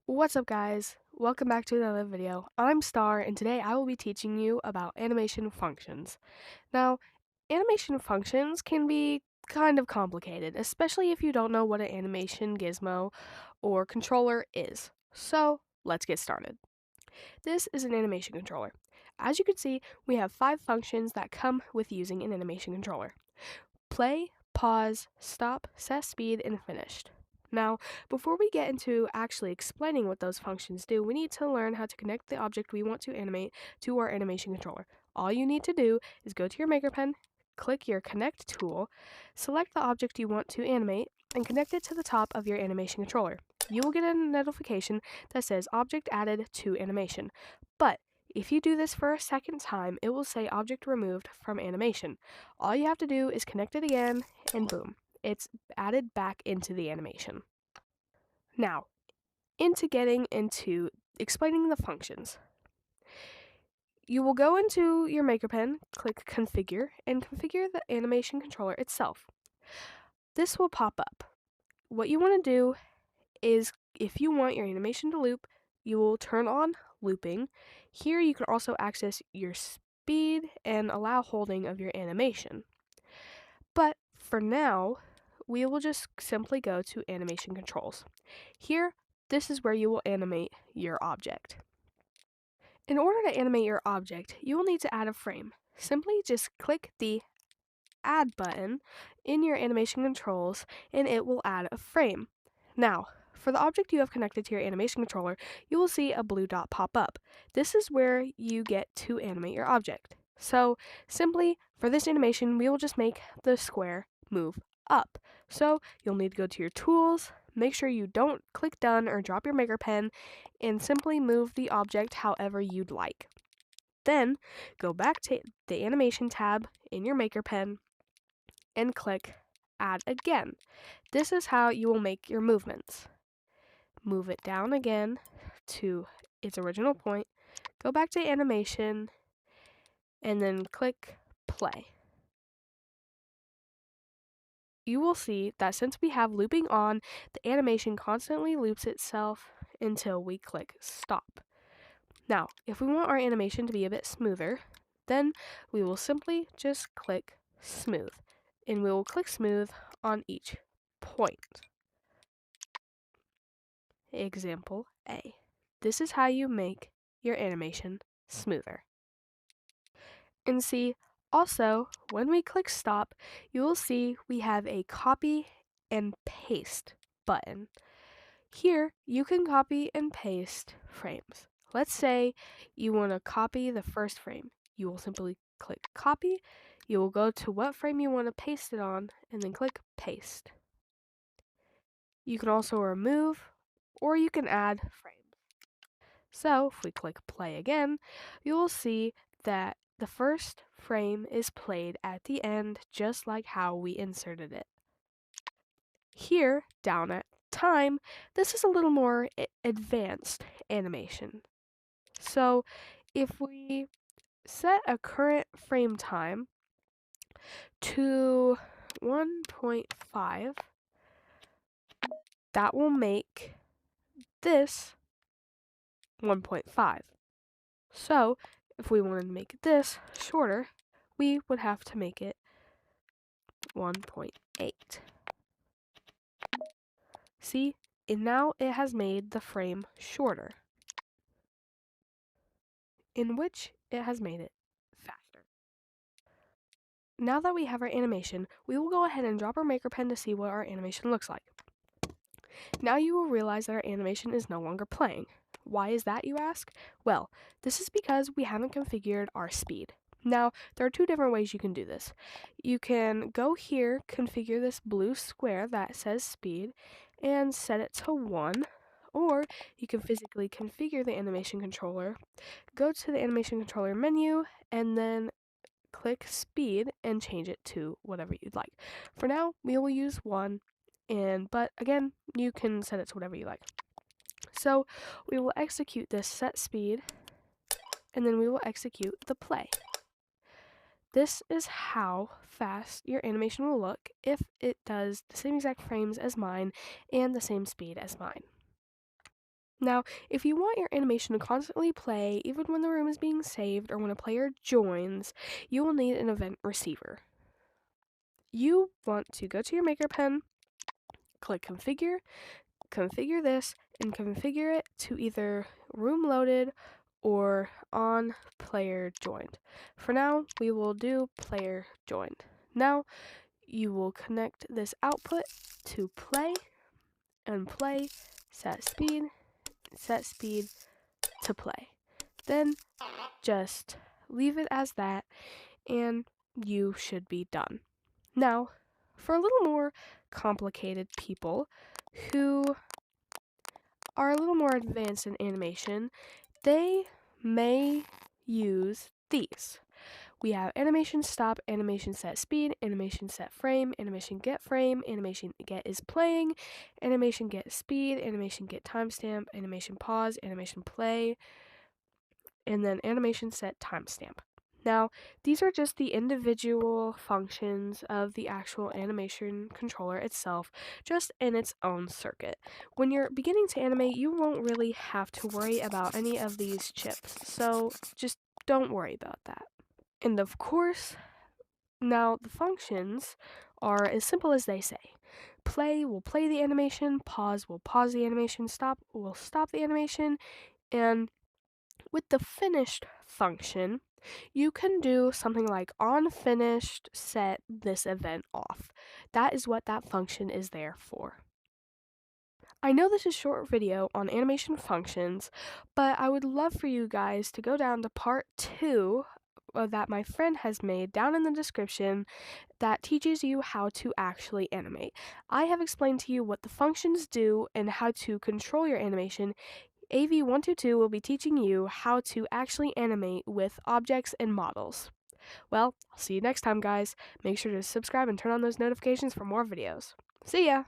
What's up, guys? Welcome back to another video. I'm Star, and today I will be teaching you about animation functions. Now, animation functions can be kind of complicated, especially if you don't know what an animation gizmo or controller is. So, let's get started. This is an animation controller. As you can see, we have 5 functions that come with using an animation controller: play, pause, stop, set speed, and finished. Now, before we get into actually explaining what those functions do, we need to learn how to connect the object we want to animate to our animation controller. All you need to do is go to your Maker Pen, click your Connect tool, select the object you want to animate, and connect it to the top of your animation controller. You will get a notification that says Object Added to Animation. But if you do this for a second time, it will say Object Removed from Animation. All you have to do is connect it again, and boom, it's added back into the animation. Now, getting into explaining the functions. You will go into your Maker Pen, click Configure, and configure the animation controller itself. This will pop up. What you want to do is, if you want your animation to loop, you will turn on looping. Here you can also access your speed and allow holding of your animation. But for now, we will just simply go to animation controls. Here, this is where you will animate your object. In order to animate your object, you will need to add a frame. Simply just click the Add button in your animation controls and it will add a frame. Now, for the object you have connected to your animation controller, you will see a blue dot pop up. This is where you get to animate your object. So, simply, for this animation, we will just make the square move up. So, you'll need to go to your tools, make sure you don't click done or drop your Maker Pen, and simply move the object however you'd like. Then, go back to the animation tab in your Maker Pen and click Add Again. This is how you will make your movements. Move it down again to its original point, go back to animation, and then click play. You will see that since we have looping on, the animation constantly loops itself until we click stop. Now, if we want our animation to be a bit smoother, then we will simply just click smooth, and we will click smooth on each point. Example A. This is how you make your animation smoother. And see, also, when we click stop, you will see we have a copy and paste button. Here, you can copy and paste frames. Let's say you want to copy the first frame. You will simply click copy, you will go to what frame you want to paste it on, and then click paste. You can also remove, or you can add frames. So, if we click play again, you will see that the first frame is played at the end just like how we inserted it. Here, down at time, this is a little more advanced animation. So, if we set a current frame time to 1.5, that will make this 1.5. So, if we wanted to make this shorter, we would have to make it 1.8. See, and now it has made the frame shorter, in which it has made it faster. Now that we have our animation, we will go ahead and drop our Maker Pen to see what our animation looks like. Now you will realize that our animation is no longer playing. Why is that, you ask? Well, this is because we haven't configured our speed. Now, there are two different ways you can do this. You can go here, configure this blue square that says speed, and set it to 1, or you can physically configure the animation controller, go to the animation controller menu, and then click speed and change it to whatever you'd like. For now, we will use 1, but again, you can set it to whatever you like. So we will execute this set speed, and then we will execute the play. This is how fast your animation will look if it does the same exact frames as mine and the same speed as mine. Now, if you want your animation to constantly play, even when the room is being saved or when a player joins, you will need an event receiver. You want to go to your maker pen, click configure, configure this, and configure it to either room loaded or on player joined. For now, we will do player joined. Now, you will connect this output to play and play, set speed to play. Then just leave it as that and you should be done. Now, for a little more complicated people who are a little more advanced in animation, they may use these. We have animation stop, animation set speed, animation set frame, animation get frame, animation get is playing, animation get speed, animation get timestamp, animation pause, animation play, and then animation set timestamp. Now, these are just the individual functions of the actual animation controller itself, just in its own circuit. When you're beginning to animate, you won't really have to worry about any of these chips, so just don't worry about that. And of course, now the functions are as simple as they say. Play will play the animation, pause will pause the animation, stop will stop the animation, and with the finished function, you can do something like on finished, set this event off. That is what that function is there for. I know this is a short video on animation functions, but I would love for you guys to go down to part 2 that my friend has made down in the description that teaches you how to actually animate. I have explained to you what the functions do and how to control your animation. AV122 will be teaching you how to actually animate with objects and models. Well, I'll see you next time, guys. Make sure to subscribe and turn on those notifications for more videos. See ya!